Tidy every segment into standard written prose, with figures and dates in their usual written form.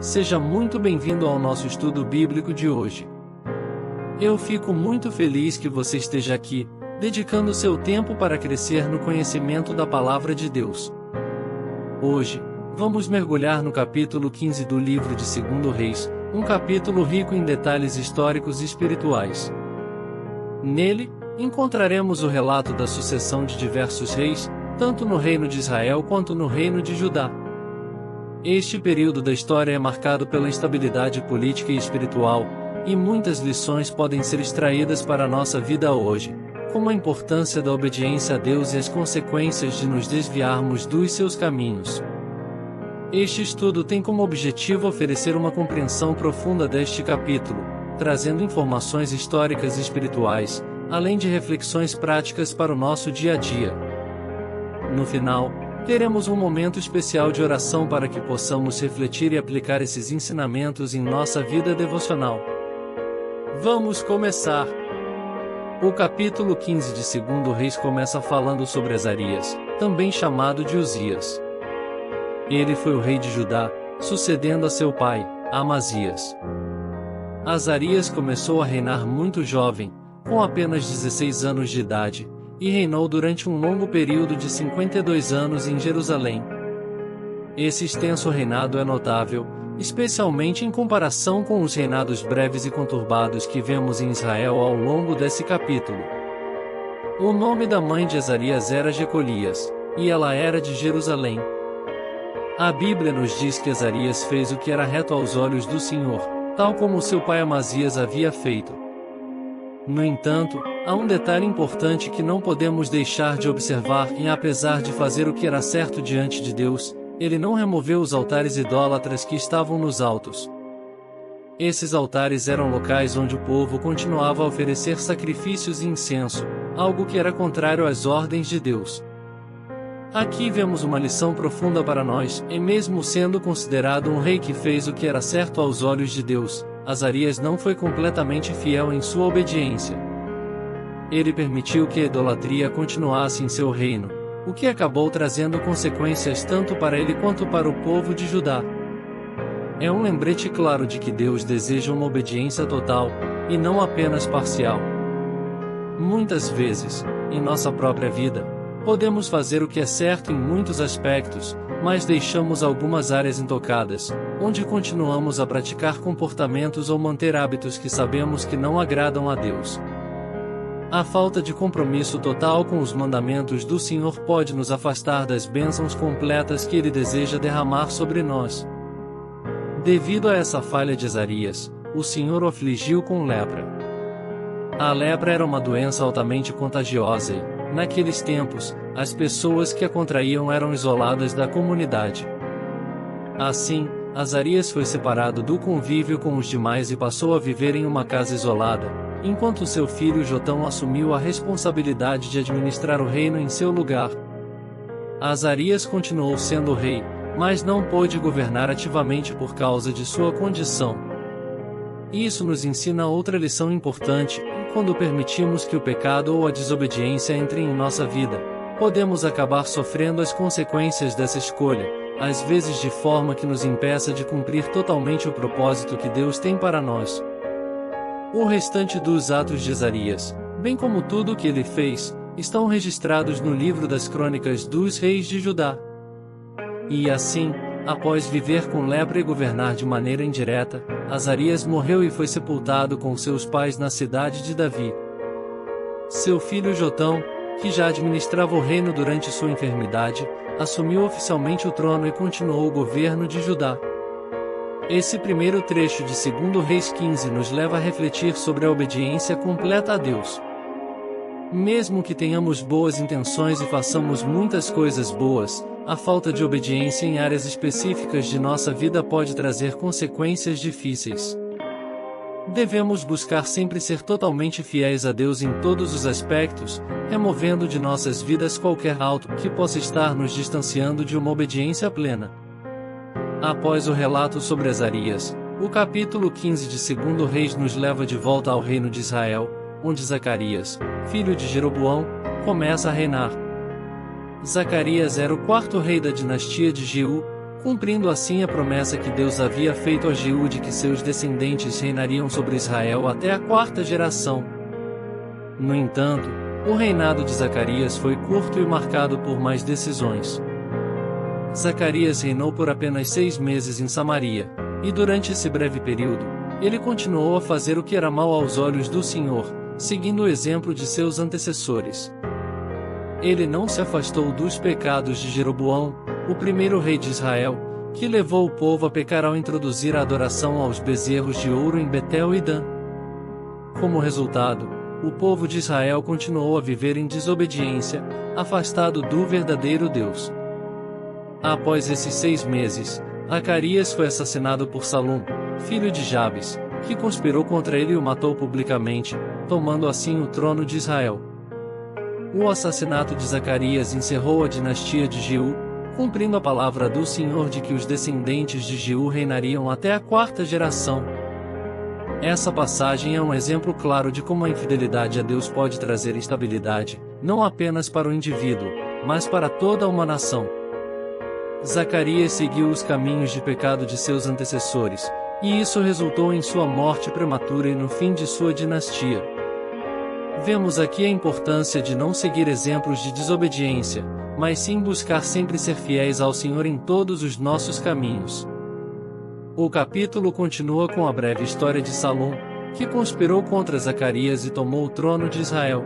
Seja muito bem-vindo ao nosso estudo bíblico de hoje. Eu fico muito feliz que você esteja aqui, dedicando seu tempo para crescer no conhecimento da Palavra de Deus. Hoje, vamos mergulhar no capítulo 15 do livro de 2 Reis, um capítulo rico em detalhes históricos e espirituais. Nele, encontraremos o relato da sucessão de diversos reis, tanto no reino de Israel quanto no reino de Judá. Este período da história é marcado pela instabilidade política e espiritual, e muitas lições podem ser extraídas para a nossa vida hoje, como a importância da obediência a Deus e as consequências de nos desviarmos dos seus caminhos. Este estudo tem como objetivo oferecer uma compreensão profunda deste capítulo, trazendo informações históricas e espirituais, além de reflexões práticas para o nosso dia a dia. No final, teremos um momento especial de oração para que possamos refletir e aplicar esses ensinamentos em nossa vida devocional. Vamos começar! O capítulo 15 de 2 Reis começa falando sobre Azarias, também chamado de Uzias. Ele foi o rei de Judá, sucedendo a seu pai, Amazias. Azarias começou a reinar muito jovem, com apenas 16 anos de idade, e reinou durante um longo período de 52 anos em Jerusalém. Esse extenso reinado é notável, especialmente em comparação com os reinados breves e conturbados que vemos em Israel ao longo desse capítulo. O nome da mãe de Azarias era Jecolias, e ela era de Jerusalém. A Bíblia nos diz que Azarias fez o que era reto aos olhos do Senhor, tal como seu pai Amazias havia feito. No entanto, há um detalhe importante que não podemos deixar de observar e apesar de fazer o que era certo diante de Deus, ele não removeu os altares idólatras que estavam nos altos. Esses altares eram locais onde o povo continuava a oferecer sacrifícios e incenso, algo que era contrário às ordens de Deus. Aqui vemos uma lição profunda para nós, e mesmo sendo considerado um rei que fez o que era certo aos olhos de Deus, Azarias não foi completamente fiel em sua obediência. Ele permitiu que a idolatria continuasse em seu reino, o que acabou trazendo consequências tanto para ele quanto para o povo de Judá. É um lembrete claro de que Deus deseja uma obediência total, e não apenas parcial. Muitas vezes, em nossa própria vida, podemos fazer o que é certo em muitos aspectos, mas deixamos algumas áreas intocadas, onde continuamos a praticar comportamentos ou manter hábitos que sabemos que não agradam a Deus. A falta de compromisso total com os mandamentos do Senhor pode nos afastar das bênçãos completas que Ele deseja derramar sobre nós. Devido a essa falha de Azarias, o Senhor o afligiu com lepra. A lepra era uma doença altamente contagiosa e, naqueles tempos, as pessoas que a contraíam eram isoladas da comunidade. Assim, Azarias foi separado do convívio com os demais e passou a viver em uma casa isolada, enquanto seu filho Jotão assumiu a responsabilidade de administrar o reino em seu lugar. Azarias continuou sendo rei, mas não pôde governar ativamente por causa de sua condição. Isso nos ensina outra lição importante: quando permitimos que o pecado ou a desobediência entrem em nossa vida, podemos acabar sofrendo as consequências dessa escolha, às vezes de forma que nos impeça de cumprir totalmente o propósito que Deus tem para nós. O restante dos atos de Azarias, bem como tudo o que ele fez, estão registrados no livro das Crônicas dos Reis de Judá. E assim, após viver com lepra e governar de maneira indireta, Azarias morreu e foi sepultado com seus pais na cidade de Davi. Seu filho Jotão, que já administrava o reino durante sua enfermidade, assumiu oficialmente o trono e continuou o governo de Judá. Esse primeiro trecho de 2 Reis 15 nos leva a refletir sobre a obediência completa a Deus. Mesmo que tenhamos boas intenções e façamos muitas coisas boas, a falta de obediência em áreas específicas de nossa vida pode trazer consequências difíceis. Devemos buscar sempre ser totalmente fiéis a Deus em todos os aspectos, removendo de nossas vidas qualquer algo que possa estar nos distanciando de uma obediência plena. Após o relato sobre Azarias, o capítulo 15 de 2 Reis nos leva de volta ao reino de Israel, onde Zacarias, filho de Jeroboão, começa a reinar. Zacarias era o quarto rei da dinastia de Jeú, cumprindo assim a promessa que Deus havia feito a Jeú de que seus descendentes reinariam sobre Israel até a quarta geração. No entanto, o reinado de Zacarias foi curto e marcado por más decisões. Zacarias reinou por apenas 6 meses em Samaria, e durante esse breve período, ele continuou a fazer o que era mal aos olhos do Senhor, seguindo o exemplo de seus antecessores. Ele não se afastou dos pecados de Jeroboão, o primeiro rei de Israel, que levou o povo a pecar ao introduzir a adoração aos bezerros de ouro em Betel e Dan. Como resultado, o povo de Israel continuou a viver em desobediência, afastado do verdadeiro Deus. Após esses 6 meses, Zacarias foi assassinado por Salum, filho de Jabes, que conspirou contra ele e o matou publicamente, tomando assim o trono de Israel. O assassinato de Zacarias encerrou a dinastia de Jeú, cumprindo a palavra do Senhor de que os descendentes de Jeú reinariam até a quarta geração. Essa passagem é um exemplo claro de como a infidelidade a Deus pode trazer instabilidade, não apenas para o indivíduo, mas para toda uma nação. Zacarias seguiu os caminhos de pecado de seus antecessores, e isso resultou em sua morte prematura e no fim de sua dinastia. Vemos aqui a importância de não seguir exemplos de desobediência, mas sim buscar sempre ser fiéis ao Senhor em todos os nossos caminhos. O capítulo continua com a breve história de Salum, que conspirou contra Zacarias e tomou o trono de Israel.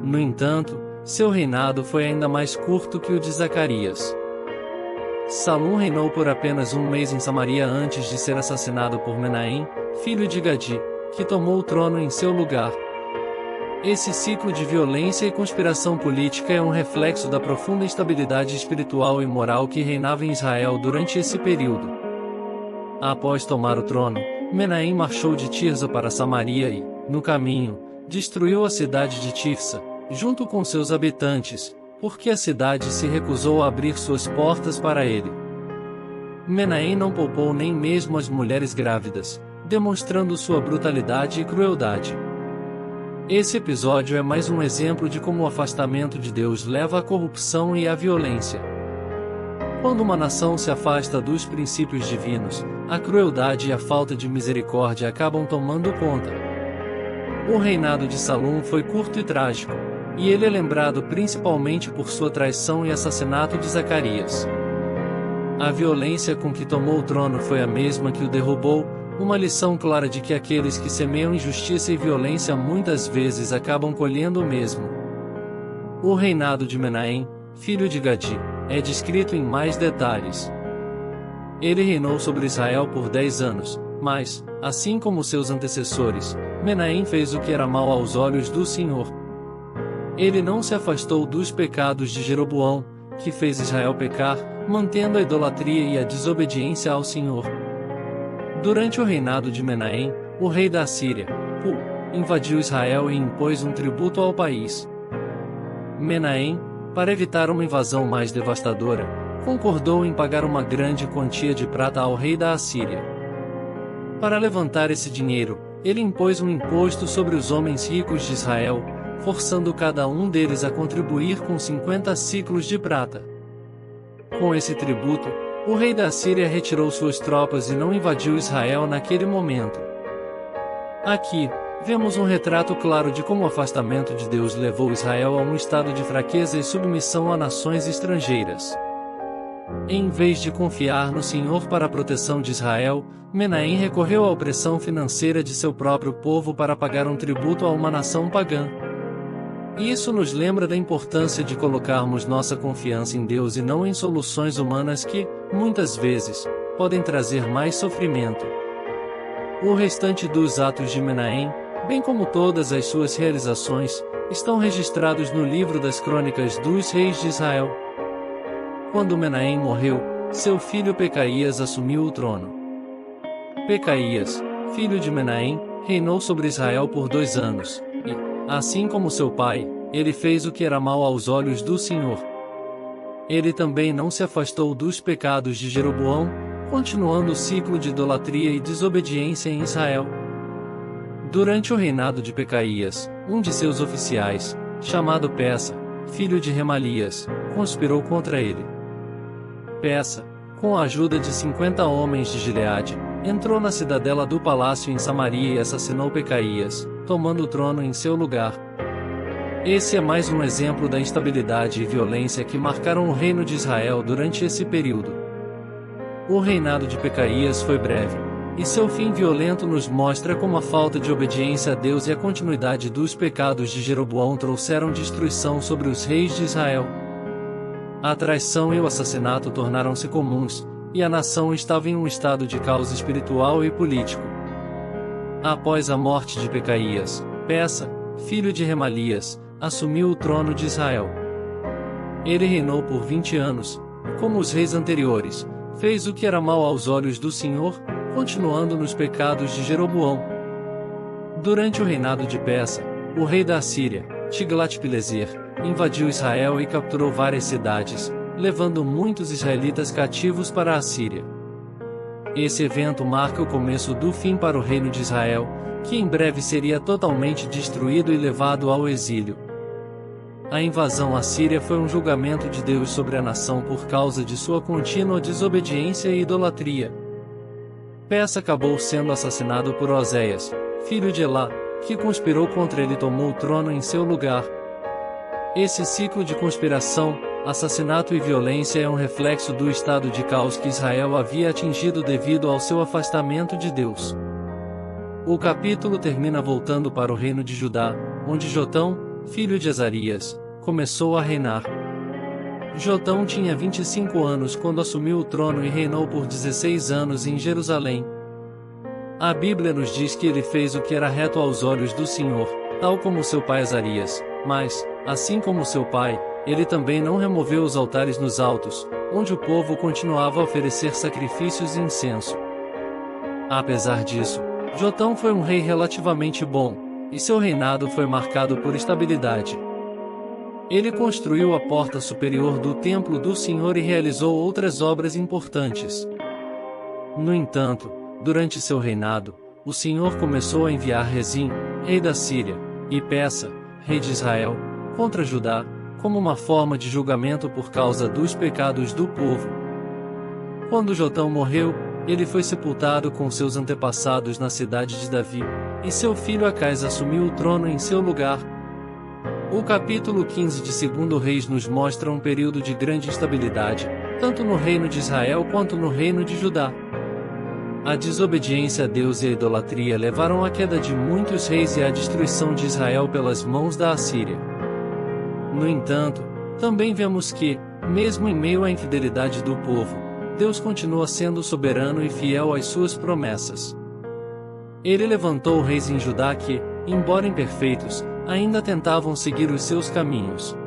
No entanto, seu reinado foi ainda mais curto que o de Zacarias. Salum reinou por apenas 1 mês em Samaria antes de ser assassinado por Menahem, filho de Gadi, que tomou o trono em seu lugar. Esse ciclo de violência e conspiração política é um reflexo da profunda instabilidade espiritual e moral que reinava em Israel durante esse período. Após tomar o trono, Menahem marchou de Tirza para Samaria e, no caminho, destruiu a cidade de Tifsa, junto com seus habitantes, porque a cidade se recusou a abrir suas portas para ele. Menahem não poupou nem mesmo as mulheres grávidas, demonstrando sua brutalidade e crueldade. Esse episódio é mais um exemplo de como o afastamento de Deus leva à corrupção e à violência. Quando uma nação se afasta dos princípios divinos, a crueldade e a falta de misericórdia acabam tomando conta. O reinado de Salum foi curto e trágico, e ele é lembrado principalmente por sua traição e assassinato de Zacarias. A violência com que tomou o trono foi a mesma que o derrubou, uma lição clara de que aqueles que semeiam injustiça e violência muitas vezes acabam colhendo o mesmo. O reinado de Menahem, filho de Gadi, é descrito em mais detalhes. Ele reinou sobre Israel por 10 anos, mas, assim como seus antecessores, Menahem fez o que era mal aos olhos do Senhor. Ele não se afastou dos pecados de Jeroboão, que fez Israel pecar, mantendo a idolatria e a desobediência ao Senhor. Durante o reinado de Menahem, o rei da Assíria, Pu, invadiu Israel e impôs um tributo ao país. Menahem, para evitar uma invasão mais devastadora, concordou em pagar uma grande quantia de prata ao rei da Assíria. Para levantar esse dinheiro, ele impôs um imposto sobre os homens ricos de Israel, forçando cada um deles a contribuir com 50 ciclos de prata. Com esse tributo, o rei da Assíria retirou suas tropas e não invadiu Israel naquele momento. Aqui, vemos um retrato claro de como o afastamento de Deus levou Israel a um estado de fraqueza e submissão a nações estrangeiras. Em vez de confiar no Senhor para a proteção de Israel, Menahem recorreu à opressão financeira de seu próprio povo para pagar um tributo a uma nação pagã. Isso nos lembra da importância de colocarmos nossa confiança em Deus e não em soluções humanas que, muitas vezes, podem trazer mais sofrimento. O restante dos atos de Menahem, bem como todas as suas realizações, estão registrados no livro das Crônicas dos Reis de Israel. Quando Menahem morreu, seu filho Pecaías assumiu o trono. Pecaías, filho de Menahem, reinou sobre Israel por 2 anos, e, assim como seu pai, ele fez o que era mal aos olhos do Senhor. Ele também não se afastou dos pecados de Jeroboão, continuando o ciclo de idolatria e desobediência em Israel. Durante o reinado de Pecaías, um de seus oficiais, chamado Peça, filho de Remalias, conspirou contra ele. Peça, com a ajuda de 50 homens de Gileade, entrou na cidadela do palácio em Samaria e assassinou Pecaías, tomando o trono em seu lugar. Esse é mais um exemplo da instabilidade e violência que marcaram o reino de Israel durante esse período. O reinado de Pecaías foi breve, e seu fim violento nos mostra como a falta de obediência a Deus e a continuidade dos pecados de Jeroboão trouxeram destruição sobre os reis de Israel. A traição e o assassinato tornaram-se comuns, e a nação estava em um estado de caos espiritual e político. Após a morte de Pecaías, Peça, filho de Remalias, assumiu o trono de Israel. Ele reinou por 20 anos, como os reis anteriores, fez o que era mal aos olhos do Senhor, continuando nos pecados de Jeroboão. Durante o reinado de Peça, o rei da Assíria, Tiglat-Pileser, invadiu Israel e capturou várias cidades, levando muitos israelitas cativos para a Assíria. Esse evento marca o começo do fim para o reino de Israel, que em breve seria totalmente destruído e levado ao exílio. A invasão assíria foi um julgamento de Deus sobre a nação por causa de sua contínua desobediência e idolatria. Peça acabou sendo assassinado por Oséias, filho de Elá, que conspirou contra ele e tomou o trono em seu lugar. Esse ciclo de conspiração, assassinato e violência é um reflexo do estado de caos que Israel havia atingido devido ao seu afastamento de Deus. O capítulo termina voltando para o reino de Judá, onde Jotão, filho de Azarias, começou a reinar. Jotão tinha 25 anos quando assumiu o trono e reinou por 16 anos em Jerusalém. A Bíblia nos diz que ele fez o que era reto aos olhos do Senhor, tal como seu pai Azarias, mas, assim como seu pai, ele também não removeu os altares nos altos, onde o povo continuava a oferecer sacrifícios e incenso. Apesar disso, Jotão foi um rei relativamente bom, e seu reinado foi marcado por estabilidade. Ele construiu a porta superior do templo do Senhor e realizou outras obras importantes. No entanto, durante seu reinado, o Senhor começou a enviar Rezim, rei da Síria, e Peça, rei de Israel, contra Judá, como uma forma de julgamento por causa dos pecados do povo. Quando Jotão morreu, ele foi sepultado com seus antepassados na cidade de Davi, e seu filho Acais assumiu o trono em seu lugar. O capítulo 15 de 2 Reis nos mostra um período de grande instabilidade, tanto no reino de Israel quanto no reino de Judá. A desobediência a Deus e a idolatria levaram à queda de muitos reis e à destruição de Israel pelas mãos da Assíria. No entanto, também vemos que, mesmo em meio à infidelidade do povo, Deus continua sendo soberano e fiel às suas promessas. Ele levantou reis em Judá que, embora imperfeitos, ainda tentavam seguir os seus caminhos.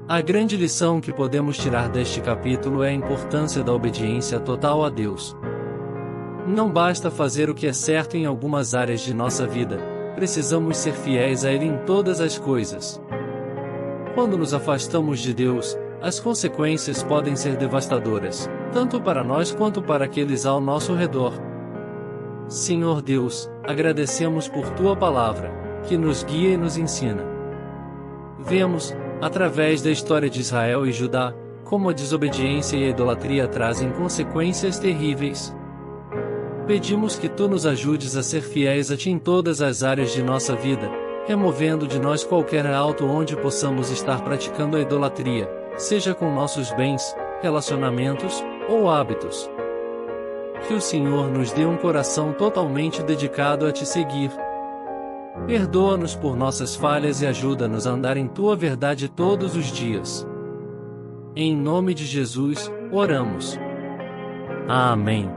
A grande lição que podemos tirar deste capítulo é a importância da obediência total a Deus. Não basta fazer o que é certo em algumas áreas de nossa vida, precisamos ser fiéis a Ele em todas as coisas. Quando nos afastamos de Deus, as consequências podem ser devastadoras, tanto para nós quanto para aqueles ao nosso redor. Senhor Deus, agradecemos por Tua palavra, que nos guia e nos ensina. Vemos, através da história de Israel e Judá, como a desobediência e a idolatria trazem consequências terríveis. Pedimos que Tu nos ajudes a ser fiéis a Ti em todas as áreas de nossa vida, removendo de nós qualquer alto onde possamos estar praticando a idolatria, seja com nossos bens, relacionamentos ou hábitos. Que o Senhor nos dê um coração totalmente dedicado a Te seguir. Perdoa-nos por nossas falhas e ajuda-nos a andar em Tua verdade todos os dias. Em nome de Jesus, oramos. Amém.